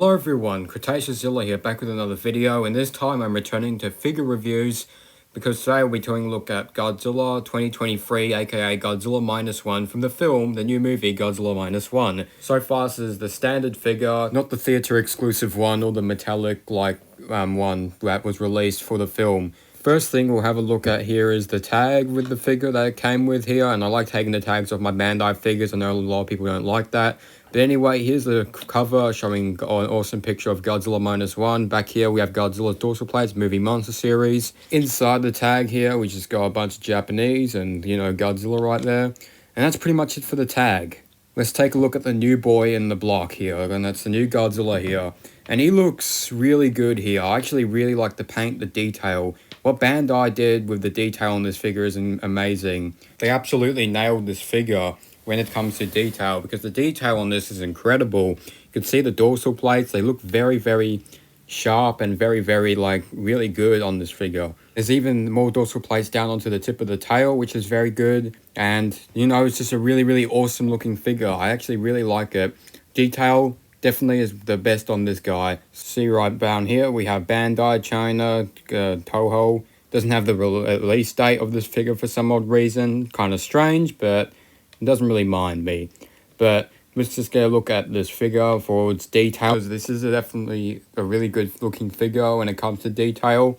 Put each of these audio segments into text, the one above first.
Hello everyone, Cretaceouzilla here, back with another video, and this time I'm returning to figure reviews because today we'll be taking a look at Godzilla 2023, aka Godzilla Minus One from the film, the new movie Godzilla Minus One. So far this is the standard figure, not the theatre exclusive one or the metallic one that was released for the film. First thing we'll have a look at here is the tag with the figure that it came with here, and I like taking the tags off my Bandai figures. I know a lot of people don't like that. But anyway, here's the cover showing an awesome picture of Godzilla Minus One. Back here we have Godzilla's dorsal plates, movie monster series. Inside the tag here we just got a bunch of Japanese and, Godzilla right there. And that's pretty much it for the tag. Let's take a look at the new boy in the block here, and that's the new Godzilla here. And he looks really good here. I actually really like the paint, the detail. What Bandai did with the detail on this figure is amazing. They absolutely nailed this figure when it comes to detail, because the detail on this is incredible. You can see the dorsal plates, they look very, very sharp and very, very, really good on this figure. There's even more dorsal plates down onto the tip of the tail, which is very good. And, it's just a really, really awesome looking figure. I actually really like it. Detail definitely is the best on this guy. See right down here, we have Bandai, China, Toho. Doesn't have the release date of this figure for some odd reason. Kind of strange, but it doesn't really mind me. But let's just get a look at this figure for its details. This is definitely a really good looking figure when it comes to detail.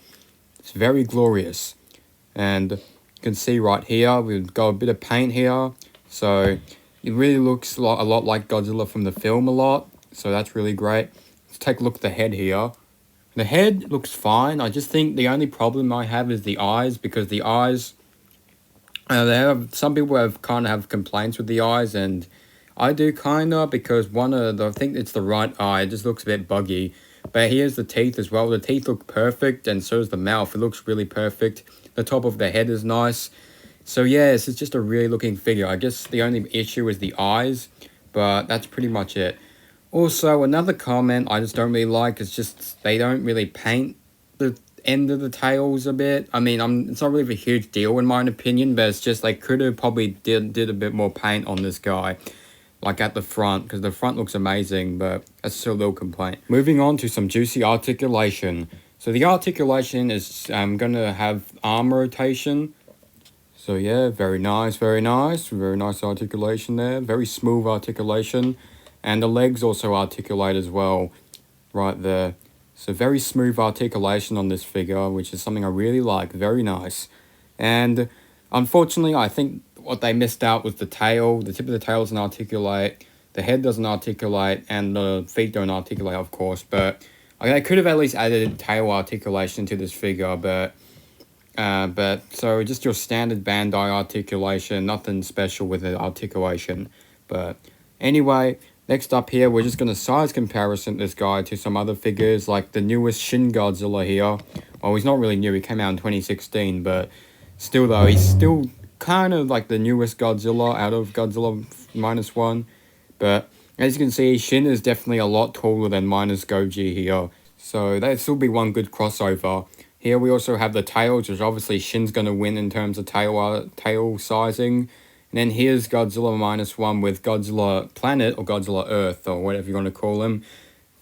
It's very glorious. And you can see right here, we've got a bit of paint here. So it really looks a lot like Godzilla from the film a lot. So that's really great. Let's take a look at the head here. The head looks fine. I just think the only problem I have is the eyes, because the eyes, some people have complaints with the eyes, and I do because I think it's the right eye. It just looks a bit buggy. But here's the teeth as well. The teeth look perfect, and so is the mouth. It looks really perfect. The top of the head is nice. So yeah, it's just a really looking figure. I guess the only issue is the eyes, but that's pretty much it. Also, another comment I just don't really like is just they don't really paint the end of the tails a bit. I mean, it's not really a huge deal in my opinion, but it's just they could have probably did a bit more paint on this guy, like at the front, because the front looks amazing, but that's still a little complaint. Moving on to some juicy articulation. So the articulation is going to have arm rotation. So yeah, very nice, very nice. Very nice articulation there. Very smooth articulation. And the legs also articulate as well, right there. So very smooth articulation on this figure, which is something I really like. Very nice. And unfortunately, I think what they missed out was the tail. The tip of the tail doesn't articulate. The head doesn't articulate. And the feet don't articulate, of course. But they could have at least added tail articulation to this figure. But so just your standard Bandai articulation. Nothing special with the articulation. But anyway, next up here, we're just going to size comparison this guy to some other figures, like the newest Shin Godzilla here. Well, he's not really new, he came out in 2016, but still though, he's still kind of like the newest Godzilla out of Godzilla Minus One. But as you can see, Shin is definitely a lot taller than Minus Goji here. So that'd still be one good crossover. Here we also have the tails, which obviously Shin's going to win in terms of tail sizing. And then here's Godzilla Minus One with Godzilla Planet, or Godzilla Earth, or whatever you want to call him,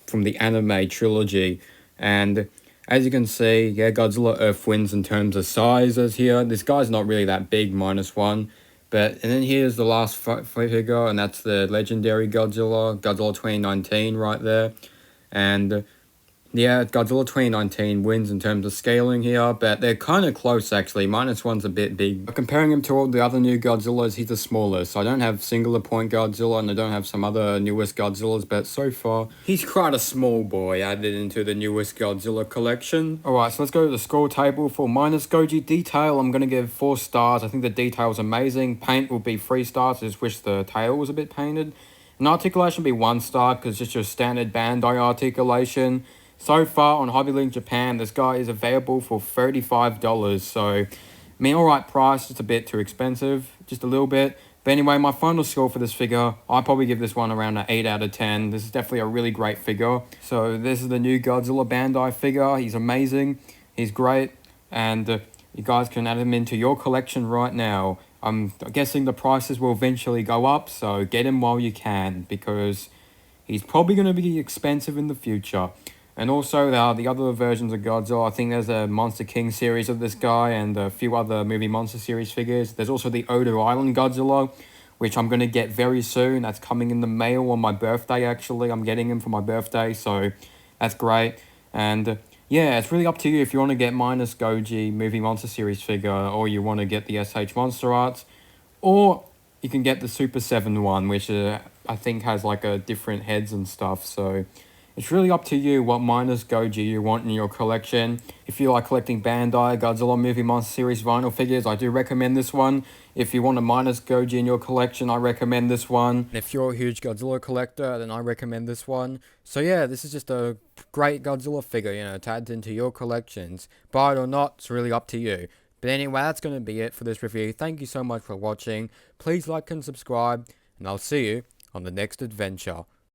from the anime trilogy. And as you can see, yeah, Godzilla Earth wins in terms of sizes here. This guy's not really that big, Minus One. And then here's the last figure, and that's the legendary Godzilla 2019 right there. And yeah, Godzilla 2019 wins in terms of scaling here, but they're kind of close actually. Minus One's a bit big. But comparing him to all the other new Godzillas, he's the smallest. I don't have singular point Godzilla, and I don't have some other newest Godzillas, but so far, he's quite a small boy added into the newest Godzilla collection. Alright, so let's go to the score table. For Minus Goji detail, I'm going to give 4 stars. I think the detail is amazing. Paint will be 3 stars. I just wish the tail was a bit painted. And articulation will be 1 star, because it's just your standard Bandai articulation. So far on HobbyLink Japan, this guy is available for $35. So, I mean, alright price, just a bit too expensive, just a little bit. But anyway, my final score for this figure, I'll probably give this one around an 8 out of 10. This is definitely a really great figure. So, this is the new Godzilla Bandai figure. He's amazing. He's great. And you guys can add him into your collection right now. I'm guessing the prices will eventually go up. So, get him while you can, because he's probably going to be expensive in the future. And also, there are the other versions of Godzilla. I think there's a Monster King series of this guy and a few other movie monster series figures. There's also the Odo Island Godzilla, which I'm going to get very soon. That's coming in the mail on my birthday, actually. I'm getting him for my birthday, so that's great. And yeah, it's really up to you if you want to get minus Goji movie monster series figure, or you want to get the SH Monster Arts, or you can get the Super 7 one, which I think has like a different heads and stuff. So it's really up to you what minus Goji you want in your collection. If you like collecting Bandai Godzilla Movie Monster Series vinyl figures, I do recommend this one. If you want a minus Goji in your collection, I recommend this one. And if you're a huge Godzilla collector, then I recommend this one. So yeah, this is just a great Godzilla figure, to add into your collections. Buy it or not, it's really up to you. But anyway, that's going to be it for this review. Thank you so much for watching. Please like and subscribe, and I'll see you on the next adventure.